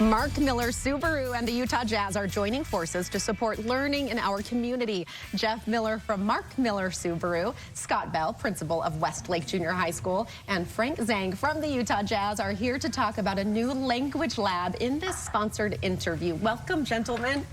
Mark Miller Subaru and the Utah Jazz are joining forces to support learning in our community. Jeff Miller from Mark Miller Subaru, Scott Bell, principal of Westlake Junior High School, and Frank Zhang from the Utah Jazz are here to talk about a new language lab in this sponsored interview. Welcome, gentlemen.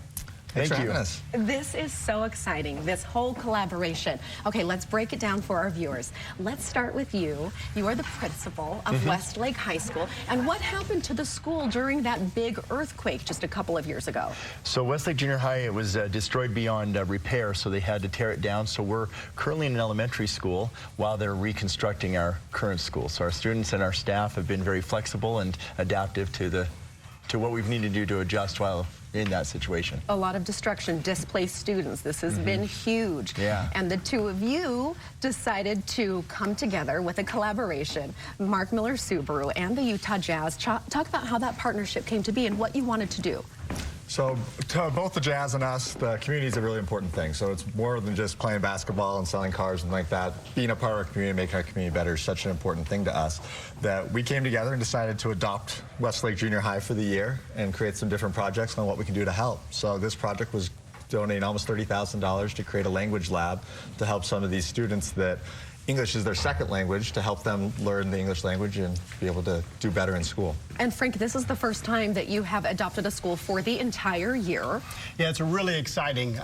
Thanks for having us. This is so exciting, this whole collaboration. Okay, let's break it down for our viewers. Let's start with you. You are the principal of Westlake High School. And what happened to the school during that big earthquake just a couple of years ago? So Westlake Junior High, it was destroyed beyond repair, so they had to tear it down. So we're currently in an elementary school while they're reconstructing our current school. So our students and our staff have been very flexible and adaptive to what we've needed to do to adjust while in that situation. A lot of destruction, displaced students. This has been huge. Yeah. And the two of you decided to come together with a collaboration. Mark Miller Subaru and the Utah Jazz. Talk about how that partnership came to be and what you wanted to do. So to both the Jazz and us, the community is a really important thing. So it's more than just playing basketball and selling cars and like that. Being a part of our community, making our community better is such an important thing to us that we came together and decided to adopt Westlake Junior High for the year and create some different projects on what we can do to help. So this project was donating almost $30,000 to create a language lab to help some of these students that English is their second language, to help them learn the English language and be able to do better in school. And Frank, this is the first time that you have adopted a school for the entire year. Yeah, it's really exciting.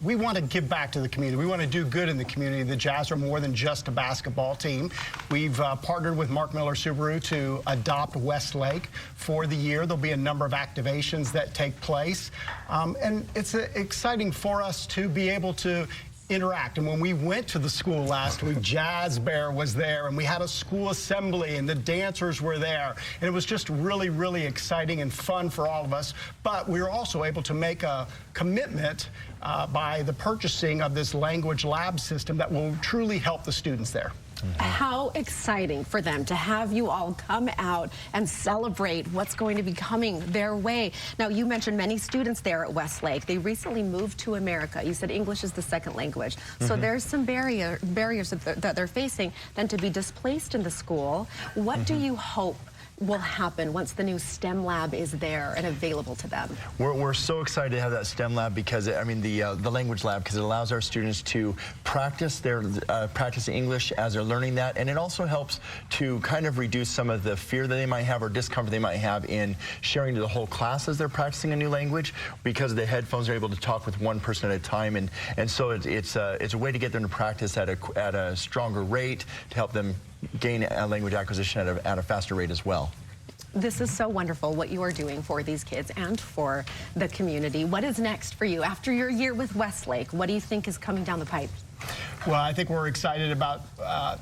We want to give back to the community. We want to do good in the community. The Jazz are more than just a basketball team. We've partnered with Mark Miller Subaru to adopt Westlake for the year. There'll be a number of activations that take place. And it's exciting for us to be able to interact. And when we went to the school last week, Jazz Bear was there, and we had a school assembly, and the dancers were there. And it was just really, really exciting and fun for all of us. But we were also able to make a commitment by the purchasing of this language lab system that will truly help the students there. How exciting for them to have you all come out and celebrate what's going to be coming their way. Now, you mentioned many students there at Westlake. They recently moved to America. You said English is the second language. So there's some barriers that they're facing. Then to be displaced in the school, what do you hope will happen once the new STEM lab is there and available to them? We're so excited to have that STEM lab because, the language lab, because it allows our students to practice practicing English as they're learning that, and it also helps to kind of reduce some of the fear that they might have or discomfort they might have in sharing to the whole class as they're practicing a new language, because the headphones are able to talk with one person at a time, and so it's a way to get them to practice at a stronger rate to help them gain a language acquisition at a faster rate as well. This is so wonderful what you are doing for these kids and for the community. What is next for you? After your year with Westlake, what do you think is coming down the pipe? Well, I think we're excited about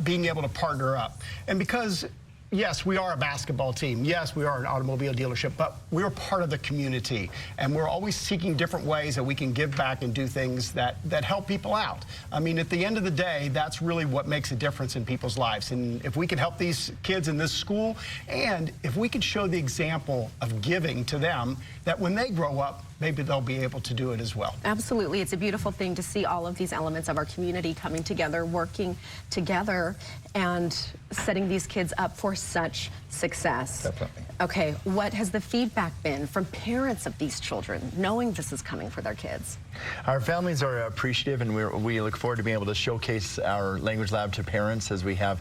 being able to partner up. And because yes, we are a basketball team. Yes, we are an automobile dealership, but we're part of the community, and we're always seeking different ways that we can give back and do things that help people out. I mean, at the end of the day, that's really what makes a difference in people's lives. And if we can help these kids in this school, and if we can show the example of giving to them, that when they grow up, maybe they'll be able to do it as well. Absolutely. It's a beautiful thing to see all of these elements of our community coming together, working together, and setting these kids up for such success. Definitely. Okay, what has the feedback been from parents of these children, knowing this is coming for their kids? Our families are appreciative, and we look forward to being able to showcase our language lab to parents as we have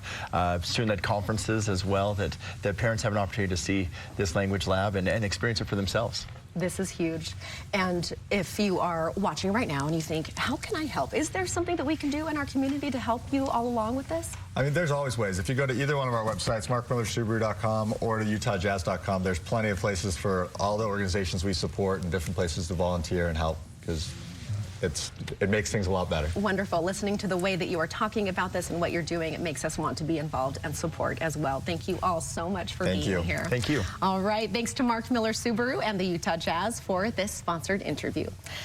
student-led conferences as well, that parents have an opportunity to see this language lab and experience it for themselves. This is huge. And if you are watching right now and you think, how can I help? Is there something that we can do in our community to help you all along with this? I mean, there's always ways. If you go to either one of our websites, markmillersubaru.com or to utahjazz.com, there's plenty of places for all the organizations we support and different places to volunteer and help, because it makes things a lot better. Wonderful. Listening to the way that you are talking about this and what you're doing, it makes us want to be involved and support as well. Thank you all so much for being here. Thank you. All right. Thanks to Mark Miller Subaru and the Utah Jazz for this sponsored interview.